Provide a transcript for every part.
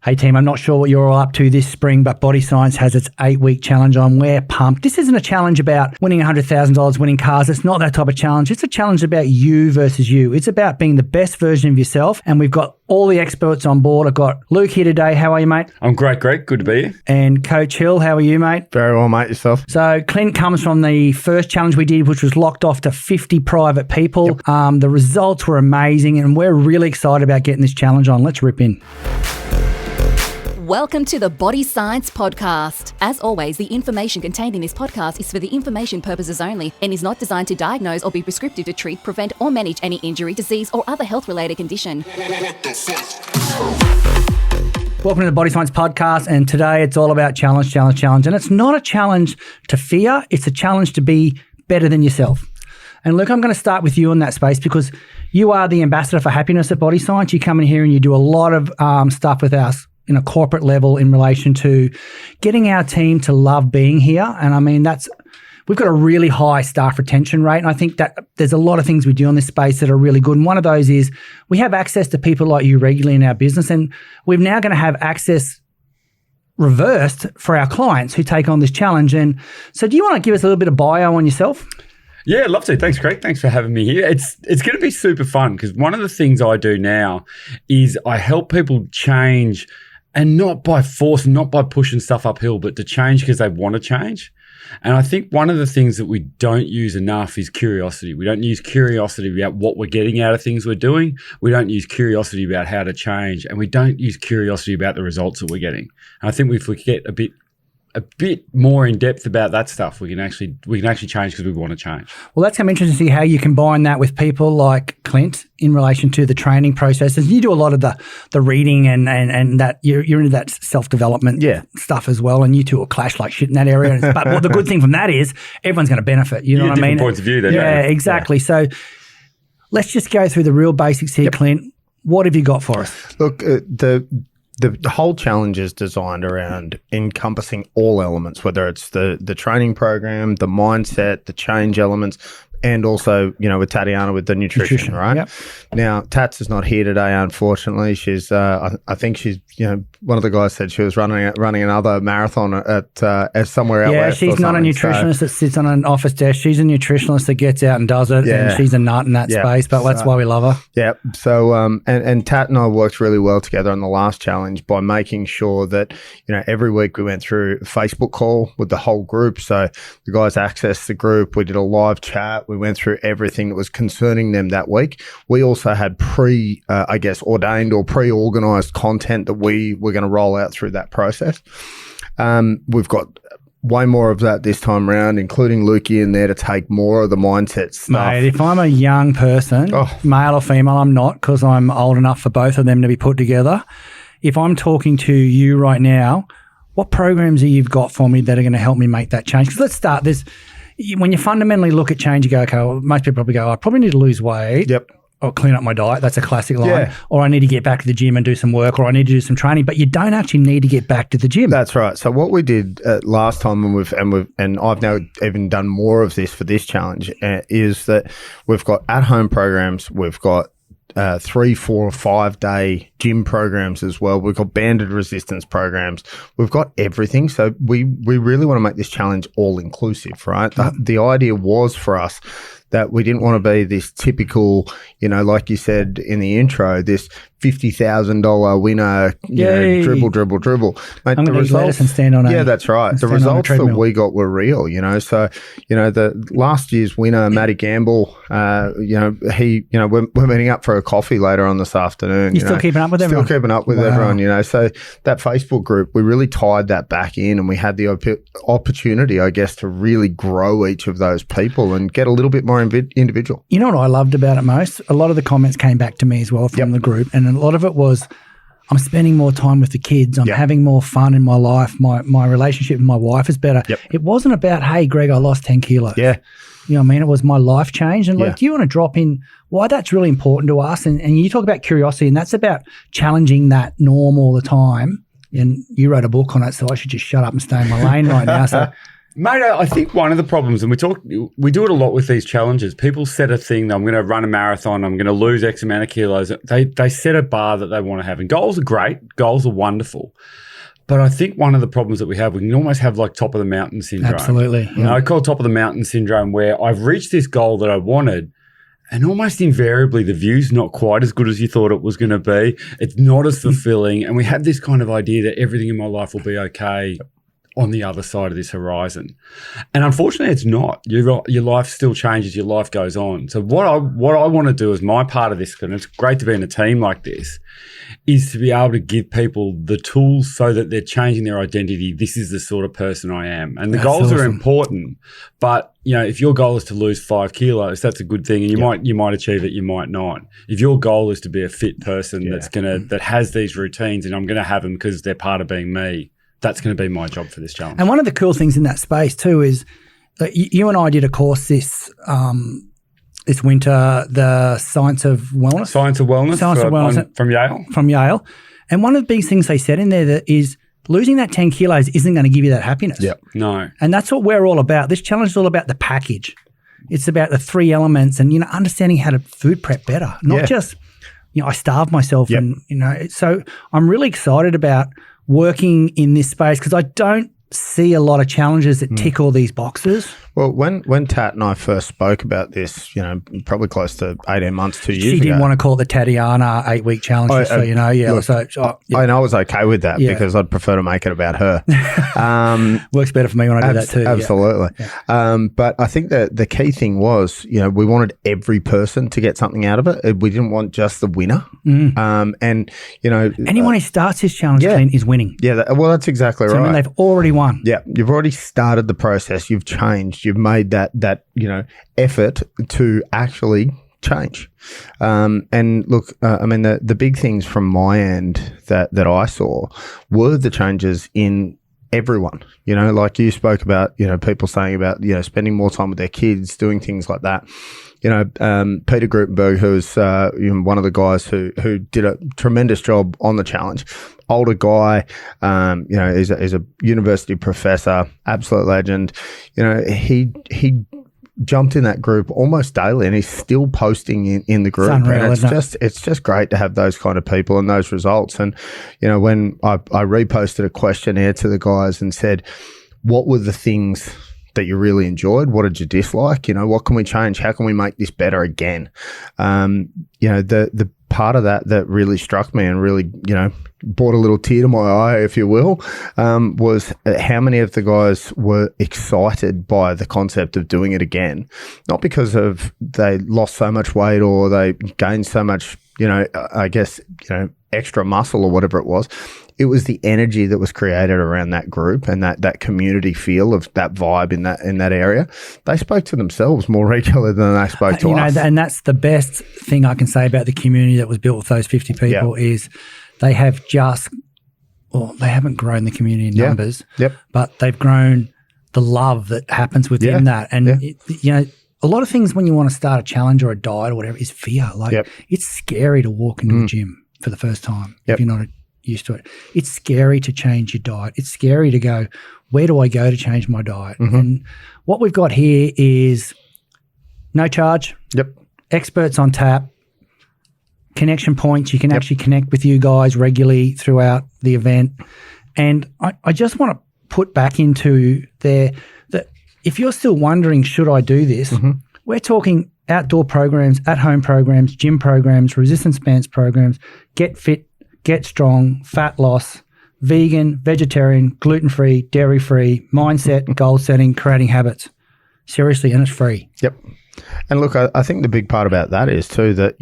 Hey team, I'm not sure what you're all up to this spring, but Bodyscience has its 8-week challenge on. We're pumped. This isn't a challenge about winning $100,000, winning cars. It's not that type of challenge. It's a challenge about you versus you. It's about being the best version of yourself. And we've got all the experts on board. I've got Luke here today. How are you, mate? I'm great. Good to be here. And Coach Hill, how are you, mate? Very well, mate. Yourself? So Clint comes from the first challenge we did, which was locked off to 50 private people. Yep. The results were amazing, and we're really excited about getting this challenge on. Let's rip in. Welcome to the Bodyscience podcast. As always, the information contained in this podcast is for the information purposes only and is not designed to diagnose or be prescriptive to treat, prevent, or manage any injury, disease, or other health-related condition. Welcome to the Bodyscience podcast, and today it's all about challenge. And it's not a challenge to fear, it's a challenge to be better than yourself. And Luke, I'm going to start with you in that space because you are the ambassador for happiness at Bodyscience. You come in here and you do a lot of stuff with us in a corporate level in relation to getting our team to love being here. And I mean, we've got a really high staff retention rate. And I think that there's a lot of things we do in this space that are really good. And one of those is we have access to people like you regularly in our business. And we're now going to have access reversed for our clients who take on this challenge. And so do you want to give us a little bit of bio on yourself? Yeah, I'd love to. Thanks, Craig. Thanks for having me here. It's going to be super fun because one of the things I do now is I help people change, and not by force, not by pushing stuff uphill, but to change because they want to change. And I think one of the things that we don't use enough is curiosity. We don't use curiosity about what we're getting out of things we're doing. We don't use curiosity about how to change, and we don't use curiosity about the results that we're getting. And I think if we get a bit more in depth about that stuff, we can actually change because we want to change. Well, that's going to be interesting to see how you combine that with people like Clint in relation to the training processes. You do a lot of the reading and that you're into that self-development stuff as well, and you two will clash like shit in that area. But what the good thing from that is everyone's going to benefit. You know what I mean? Different points of view then. Yeah, exactly. Yeah. So let's just go through the real basics here, Clint. What have you got for us? Look, the whole challenge is designed around encompassing all elements, whether it's the training program, the mindset, the change elements, and also, you know, with Tatiana with the nutrition, right? Yep. Now, Tats is not here today, unfortunately. She's, I think she's, you know, one of the guys said she was running another marathon at somewhere out west. Yeah, she's not a nutritionist that sits on an office desk. She's a nutritionist that gets out and does it, and she's a nut in that space, but that's why we love her. Yeah, so, and Tat and I worked really well together on the last challenge by making sure that, you know, every week we went through a Facebook call with the whole group. So the guys accessed the group. We did a live chat. We went through everything that was concerning them that week. We also had ordained or pre-organized content that we were going to roll out through that process. We've got way more of that this time around, including Lukey in there to take more of the mindset stuff. Mate, if I'm a young person, male or female, I'm not, because I'm old enough for both of them to be put together. If I'm talking to you right now, what programs have you got for me that are going to help me make that change? Because let's start this. When you fundamentally look at change, you go, okay, well, most people probably go, I probably need to lose weight. Yep. Or clean up my diet. That's a classic line. Yeah. Or I need to get back to the gym and do some work, or I need to do some training. But you don't actually need to get back to the gym. That's right. So what we did last time, and I've now even done more of this for this challenge, is that we've got at-home programs. We've got 3, 4, 5 day gym programs as well. We've got banded resistance programs. We've got everything. So we really want to make this challenge all inclusive, right? The idea was for us that we didn't want to be this typical, you know, like you said in the intro, this $50,000 winner, you know, dribble. Mate, I'm going to lettuce and stand on it. Yeah, that's right. The results that we got were real, you know. So, you know, the last year's winner, Matty Gamble, we're meeting up for a coffee later on this afternoon. You're still keeping up with everyone? Still keeping up with everyone, you know. So that Facebook group, we really tied that back in, and we had the opportunity, I guess, to really grow each of those people and get a little bit more individual. You know what I loved about it most? A lot of the comments came back to me as well from the group, and a lot of it was, I'm spending more time with the kids. I'm having more fun in my life. My relationship with my wife is better. Yep. It wasn't about, hey, Greg, I lost 10 kilos. Yeah. You know what I mean? It was my life changed. And like, do you want to drop in why that's really important to us? And you talk about curiosity, and that's about challenging that norm all the time. And you wrote a book on it, so I should just shut up and stay in my lane right now. So Mate, I think one of the problems, and we do it a lot with these challenges. People set a thing, I'm going to run a marathon, I'm going to lose X amount of kilos. They set a bar that they want to have. And goals are great. Goals are wonderful. But I think one of the problems that we can almost have like top of the mountain syndrome. Absolutely. And I call top of the mountain syndrome where I've reached this goal that I wanted, and almost invariably the view's not quite as good as you thought it was going to be. It's not as fulfilling. And we have this kind of idea that everything in my life will be okay on the other side of this horizon. And unfortunately, it's not. Your life still changes. Your life goes on. So what I want to do as my part of this, and it's great to be in a team like this, is to be able to give people the tools so that they're changing their identity. This is the sort of person I am. And the goals are important. But, if your goal is to lose 5 kilos, that's a good thing. And you might achieve it, you might not. If your goal is to be a fit person that has these routines, and I'm going to have them because they're part of being me, that's going to be my job for this challenge. And one of the cool things in that space too is that you and I did a course this winter, the Science of Wellness. Science of Wellness from Yale. From Yale. And one of the big things they said in there that is losing that 10 kilos isn't going to give you that happiness. Yep. No. And that's what we're all about. This challenge is all about the package. It's about the 3 elements and, understanding how to food prep better, not just, I starve myself and, so I'm really excited about working in this space because I don't see a lot of challenges that tick all these boxes. Well, when Tat and I first spoke about this, probably close to 18 months, 2 years ago. She didn't want to call it the Tatiana 8-week challenge, Look, and I was okay with that because I'd prefer to make it about her. Works better for me when I do that too. Absolutely. Yeah. But I think that the key thing was, we wanted every person to get something out of it. We didn't want just the winner. And, anyone who starts this challenge, Clint, is winning. Yeah, that's exactly right. I mean, they've already won. Yeah, you've already started the process. You've changed. You've made that effort to actually change. And look, the big things from my end that I saw were the changes in everyone. Like you spoke about, people saying about, spending more time with their kids, doing things like that. Peter Grutenberg, who's one of the guys who did a tremendous job on the challenge, older guy, is a university professor, absolute legend. He jumped in that group almost daily, and he's still posting in the group. It's unreal, and it's just great to have those kind of people and those results. And when I reposted a questionnaire to the guys and said, what were the things that you really enjoyed? What did you dislike? What can we change? How can we make this better again? The part of that really struck me and really, brought a little tear to my eye, if you will, was how many of the guys were excited by the concept of doing it again. Not because of they lost so much weight or they gained so much, extra muscle or whatever it was. It was the energy that was created around that group and that community feel of that vibe in that area. They spoke to themselves more regularly than they spoke to us. And that's the best thing I can say about the community that was built with those 50 people is they have they haven't grown the community in numbers, but they've grown the love that happens within that. And, a lot of things when you want to start a challenge or a diet or whatever is fear. It's scary to walk into a gym for the first time if you're not used to it. It's scary to change your diet. It's scary to go, where do I go to change my diet? And what we've got here is no charge, experts on tap, connection points. You can actually connect with you guys regularly throughout the event. And I just want to put back into there that if you're still wondering, should I do this? We're talking outdoor programs, at-home programs, gym programs, resistance bands programs, get fit, get strong, fat loss, vegan, vegetarian, gluten-free, dairy-free, mindset, goal setting, creating habits. Seriously, and it's free. Yep. And look, I think the big part about that is too that,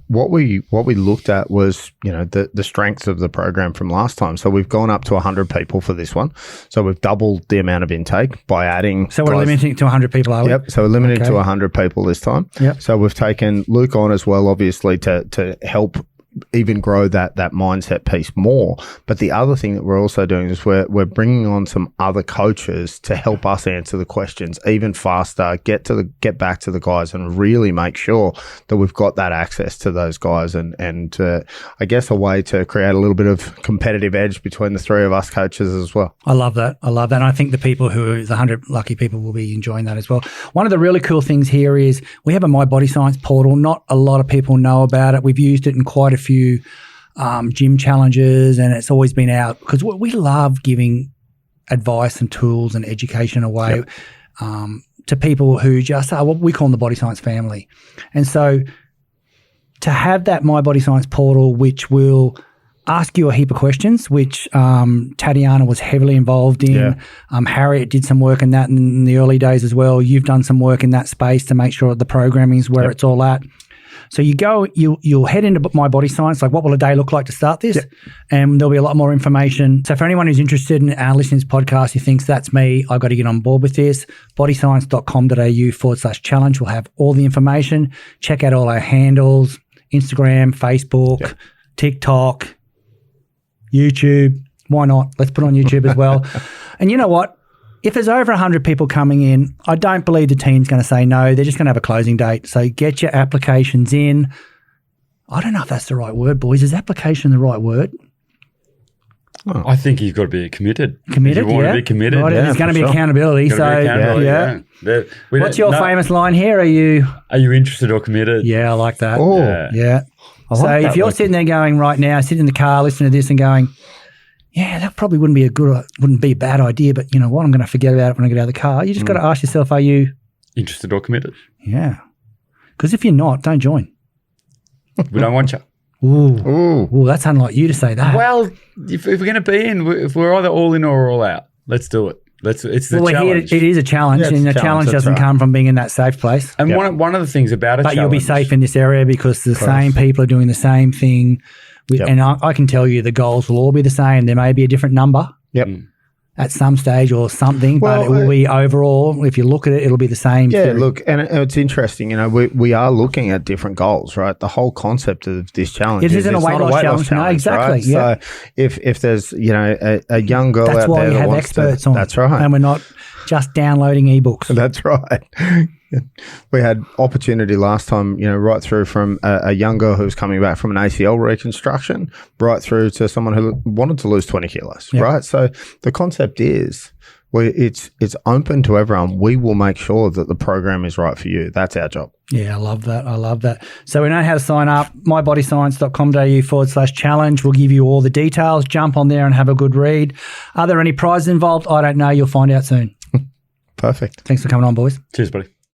what we looked at was, the strengths of the program from last time. So we've gone up to 100 people for this one. So we've doubled the amount of intake by adding. So we're limiting it to 100 people, are we? Yep. So we're limited to 100 people this time. Yep. So we've taken Luke on as well, obviously, to help even grow that mindset piece more. But the other thing that we're also doing is we're bringing on some other coaches to help us answer the questions even faster, get back to the guys and really make sure that we've got that access to those guys and I guess a way to create a little bit of competitive edge between the three of us coaches as well. I love that. And I think the people the 100 lucky people will be enjoying that as well. One of the really cool things here is we have a My Bodyscience portal. Not a lot of people know about it. We've used it in quite a few gym challenges, and it's always been out because we love giving advice and tools and education away to people who just are what we call the Bodyscience family. And so to have that My Bodyscience portal, which will ask you a heap of questions, which Tatiana was heavily involved in. Yeah. Harriet did some work in that in the early days as well. You've done some work in that space to make sure that the programming is where it's all at. So you'll head into My Bodyscience, like what will a day look like to start this? Yep. And there'll be a lot more information. So for anyone who's interested in listening to this podcast, who thinks that's me, I've got to get on board with this, bodyscience.com.au/challenge will have all the information. Check out all our handles, Instagram, Facebook, TikTok, YouTube. Why not? Let's put it on YouTube as well. And you know what? If there's over 100 people coming in, I don't believe the team's going to say no. They're just going to have a closing date. So get your applications in. I don't know if that's the right word, boys. Is application the right word? Oh. I think you've got to be committed. Committed, you want to be committed. Right, there's going to be accountability. What's your famous line here? Are you interested or committed? Yeah, I like that. Oh, yeah. So if you're sitting there going right now, sitting in the car listening to this and going, yeah, that probably wouldn't be a bad idea, but you know what? I'm going to forget about it when I get out of the car. You just got to ask yourself, are you interested or committed? Yeah. Because if you're not, don't join. We don't want you. Ooh, that's unlike you to say that. Well, if we're going to be in, if we're either all in or all out, let's do it. It's the challenge. It is a challenge, and the challenge doesn't come from being in that safe place. And one of the things about but you'll be safe in this area because the same people are doing the same thing. And I can tell you the goals will all be the same. There may be a different number at some stage or something, but it will be overall, if you look at it, it'll be the same. Yeah, look, and it's interesting. You know, we are looking at different goals, right? The whole concept of this challenge isn't a weight loss challenge. No, exactly. Right? Yeah. So if there's, you know, a young girl that's out why there we that have wants experts to, on. that's right. And we're not just downloading ebooks. That's right. We had opportunity last time, you know, right through from a young girl who was coming back from an ACL reconstruction, right through to someone who wanted to lose 20 kilos, right? So the concept is it's open to everyone. We will make sure that the program is right for you. That's our job. Yeah, I love that. So we know how to sign up. mybodyscience.com.au/challenge will give you all the details. Jump on there and have a good read. Are there any prizes involved? I don't know. You'll find out soon. Perfect. Thanks for coming on, boys. Cheers, buddy.